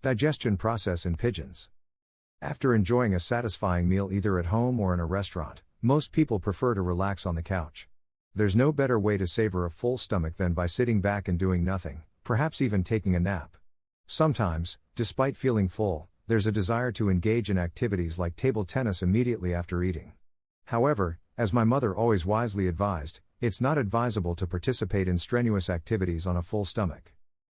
Digestion process in pigeons. After enjoying a satisfying meal either at home or in a restaurant, most people prefer to relax on the couch. There's no better way to savor a full stomach than by sitting back and doing nothing, perhaps even taking a nap. Sometimes, despite feeling full, there's a desire to engage in activities like table tennis immediately after eating. However, as my mother always wisely advised, it's not advisable to participate in strenuous activities on a full stomach.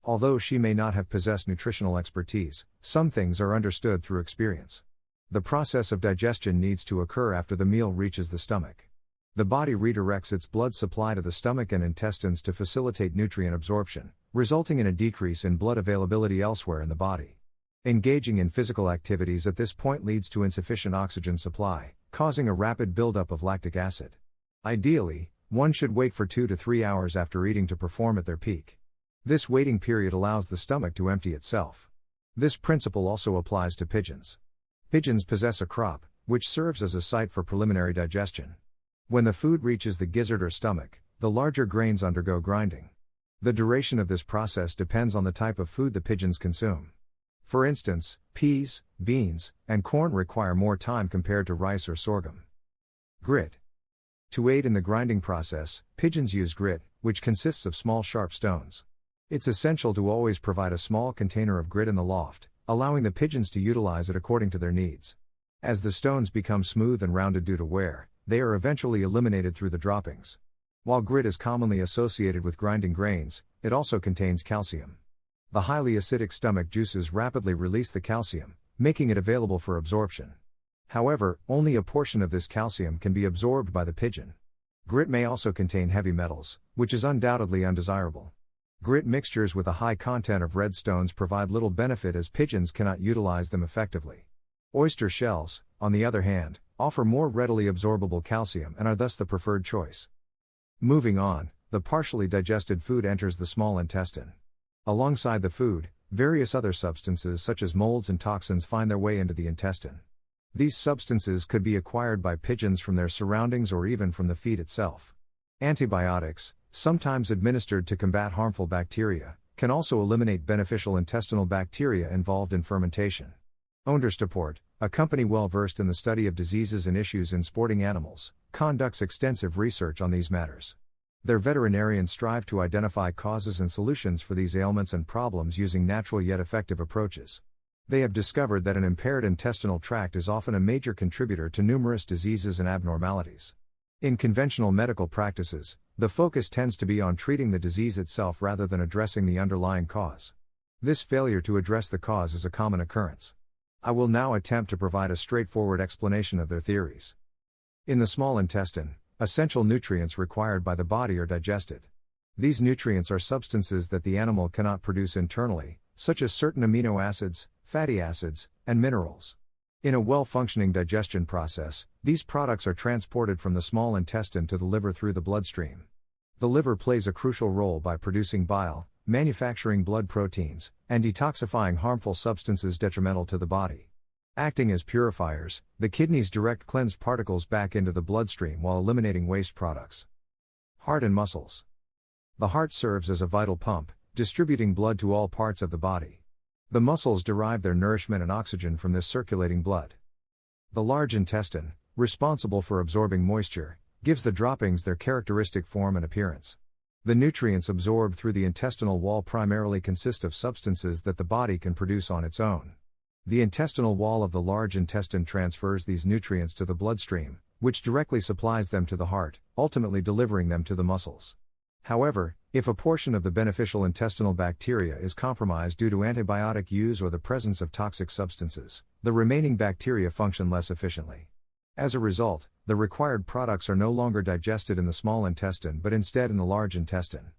Although she may not have possessed nutritional expertise, some things are understood through experience. The process of digestion needs to occur after the meal reaches the stomach. The body redirects its blood supply to the stomach and intestines to facilitate nutrient absorption, resulting in a decrease in blood availability elsewhere in the body. Engaging in physical activities at this point leads to insufficient oxygen supply, causing a rapid buildup of lactic acid. Ideally, one should wait for 2 to 3 hours after eating to perform at their peak. This waiting period allows the stomach to empty itself. This principle also applies to pigeons. Pigeons possess a crop, which serves as a site for preliminary digestion. When the food reaches the gizzard or stomach, the larger grains undergo grinding. The duration of this process depends on the type of food the pigeons consume. For instance, peas, beans, and corn require more time compared to rice or sorghum. Grit. To aid in the grinding process, pigeons use grit, which consists of small sharp stones. It's essential to always provide a small container of grit in the loft, allowing the pigeons to utilize it according to their needs. As the stones become smooth and rounded due to wear, they are eventually eliminated through the droppings. While grit is commonly associated with grinding grains, it also contains calcium. The highly acidic stomach juices rapidly release the calcium, making it available for absorption. However, only a portion of this calcium can be absorbed by the pigeon. Grit may also contain heavy metals, which is undoubtedly undesirable. Grit mixtures with a high content of red stones provide little benefit as pigeons cannot utilize them effectively. Oyster shells, on the other hand, offer more readily absorbable calcium and are thus the preferred choice. Moving on, the partially digested food enters the small intestine. Alongside the food, various other substances such as molds and toxins find their way into the intestine. These substances could be acquired by pigeons from their surroundings or even from the feed itself. Antibiotics, sometimes administered to combat harmful bacteria, can also eliminate beneficial intestinal bacteria involved in fermentation. Ondersteport, a company well versed in the study of diseases and issues in sporting animals, conducts extensive research on these matters. Their veterinarians strive to identify causes and solutions for these ailments and problems using natural yet effective approaches. They have discovered that an impaired intestinal tract is often a major contributor to numerous diseases and abnormalities. In conventional medical practices, the focus tends to be on treating the disease itself rather than addressing the underlying cause. This failure to address the cause is a common occurrence. I will now attempt to provide a straightforward explanation of their theories. In the small intestine, essential nutrients required by the body are digested. These nutrients are substances that the animal cannot produce internally, such as certain amino acids, fatty acids, and minerals. In a well-functioning digestion process, these products are transported from the small intestine to the liver through the bloodstream. The liver plays a crucial role by producing bile, manufacturing blood proteins, and detoxifying harmful substances detrimental to the body. Acting as purifiers, the kidneys direct cleansed particles back into the bloodstream while eliminating waste products. Heart and muscles. The heart serves as a vital pump, distributing blood to all parts of the body. The muscles derive their nourishment and oxygen from this circulating blood. The large intestine, responsible for absorbing moisture, gives the droppings their characteristic form and appearance. The nutrients absorbed through the intestinal wall primarily consist of substances that the body can produce on its own. The intestinal wall of the large intestine transfers these nutrients to the bloodstream, which directly supplies them to the heart, ultimately delivering them to the muscles. However, if a portion of the beneficial intestinal bacteria is compromised due to antibiotic use or the presence of toxic substances, the remaining bacteria function less efficiently. As a result, the required products are no longer digested in the small intestine but instead in the large intestine.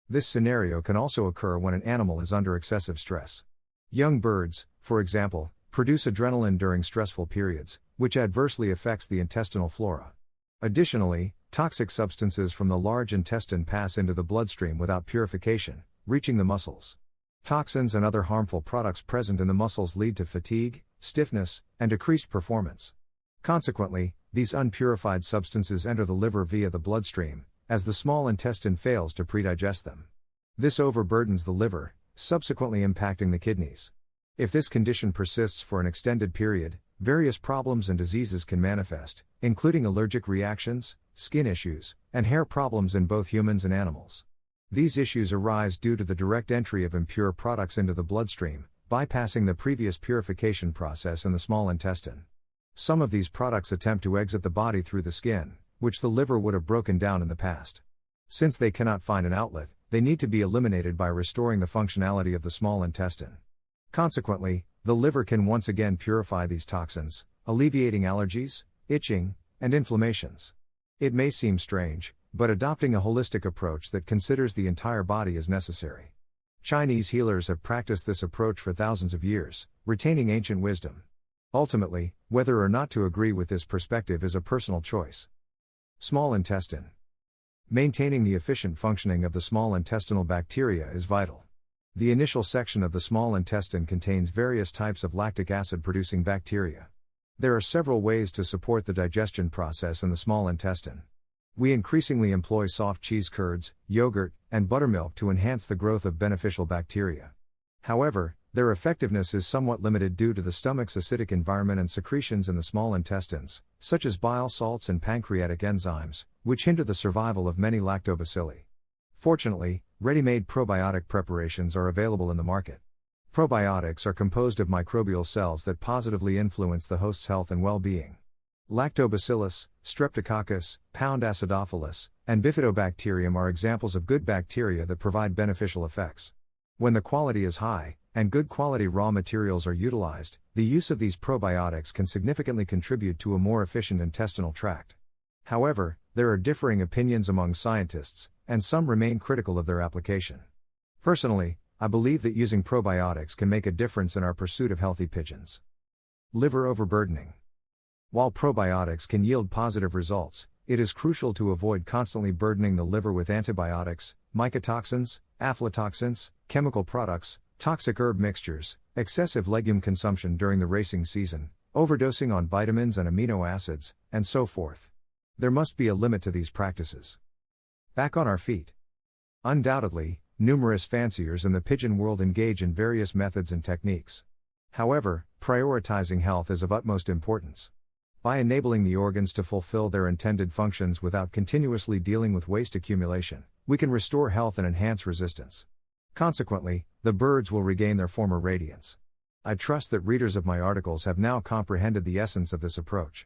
This scenario can also occur when an animal is under excessive stress. Young birds, for example, produce adrenaline during stressful periods, which adversely affects the intestinal flora. Additionally, toxic substances from the large intestine pass into the bloodstream without purification, reaching the muscles. Toxins and other harmful products present in the muscles lead to fatigue, stiffness, and decreased performance. Consequently, these unpurified substances enter the liver via the bloodstream, as the small intestine fails to predigest them. This overburdens the liver, subsequently impacting the kidneys. If this condition persists for an extended period, various problems and diseases can manifest, including allergic reactions, skin issues, and hair problems in both humans and animals. These issues arise due to the direct entry of impure products into the bloodstream, bypassing the previous purification process in the small intestine. Some of these products attempt to exit the body through the skin, which the liver would have broken down in the past. Since they cannot find an outlet, they need to be eliminated by restoring the functionality of the small intestine. Consequently, the liver can once again purify these toxins, alleviating allergies, itching, and inflammations. It may seem strange, but adopting a holistic approach that considers the entire body is necessary. Chinese healers have practiced this approach for thousands of years, retaining ancient wisdom. Ultimately, whether or not to agree with this perspective is a personal choice. Small intestine. Maintaining the efficient functioning of the small intestinal bacteria is vital. The initial section of the small intestine contains various types of lactic acid-producing bacteria. There are several ways to support the digestion process in the small intestine. We increasingly employ soft cheese curds, yogurt, and buttermilk to enhance the growth of beneficial bacteria. However, their effectiveness is somewhat limited due to the stomach's acidic environment and secretions in the small intestines, such as bile salts and pancreatic enzymes, which hinder the survival of many lactobacilli. Fortunately, ready-made probiotic preparations are available in the market. Probiotics are composed of microbial cells that positively influence the host's health and well-being. Lactobacillus, Streptococcus, Pound acidophilus, and Bifidobacterium are examples of good bacteria that provide beneficial effects. When the quality is high, and good quality raw materials are utilized, the use of these probiotics can significantly contribute to a more efficient intestinal tract. However, there are differing opinions among scientists, and some remain critical of their application. Personally, I believe that using probiotics can make a difference in our pursuit of healthy pigeons. Liver overburdening. While probiotics can yield positive results, it is crucial to avoid constantly burdening the liver with antibiotics, mycotoxins, aflatoxins, chemical products, toxic herb mixtures, excessive legume consumption during the racing season, overdosing on vitamins and amino acids, and so forth. There must be a limit to these practices. Back on our feet. Undoubtedly, numerous fanciers in the pigeon world engage in various methods and techniques. However, prioritizing health is of utmost importance. By enabling the organs to fulfill their intended functions without continuously dealing with waste accumulation, we can restore health and enhance resistance. Consequently, the birds will regain their former radiance. I trust that readers of my articles have now comprehended the essence of this approach.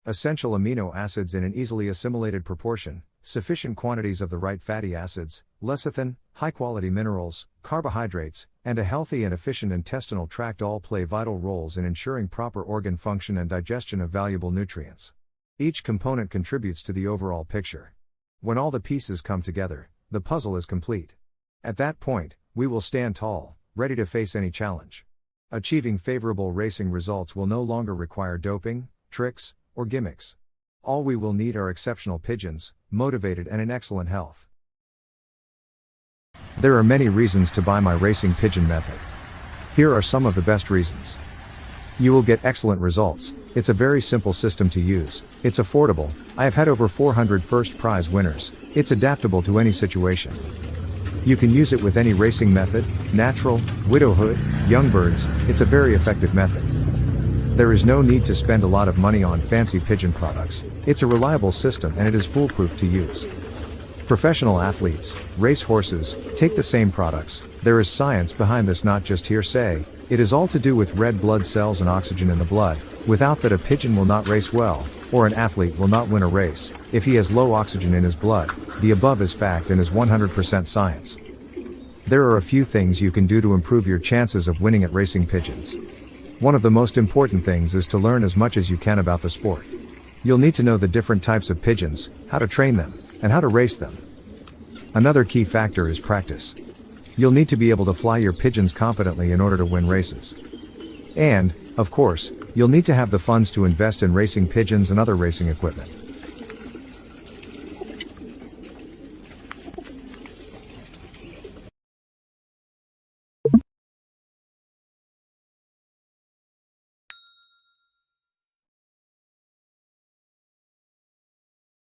Essential amino acids in an easily assimilated proportion, sufficient quantities of the right fatty acids, lecithin, high-quality minerals, carbohydrates, and a healthy and efficient intestinal tract all play vital roles in ensuring proper organ function and digestion of valuable nutrients. Each component contributes to the overall picture. When all the pieces come together, the puzzle is complete. At that point, we will stand tall, ready to face any challenge. Achieving favorable racing results will no longer require doping, tricks, or gimmicks. All we will need are exceptional pigeons, motivated and in excellent health. There are many reasons to buy my racing pigeon method. Here are some of the best reasons. You will get excellent results. It's a very simple system to use. It's affordable. I have had over 400 first prize winners. It's adaptable to any situation. You can use it with any racing method, natural, widowhood, young birds. It's a very effective method. There is no need to spend a lot of money on fancy pigeon products. It's a reliable system and it is foolproof to use. Professional athletes, race horses, take the same products. There is science behind this, not just hearsay. It is all to do with red blood cells and oxygen in the blood. Without that, a pigeon will not race well, or an athlete will not win a race. If he has low oxygen in his blood, the above is fact and is 100% science. There are a few things you can do to improve your chances of winning at racing pigeons. One of the most important things is to learn as much as you can about the sport. You'll need to know the different types of pigeons, how to train them, and how to race them. Another key factor is practice. You'll need to be able to fly your pigeons competently in order to win races. And, of course, you'll need to have the funds to invest in racing pigeons and other racing equipment.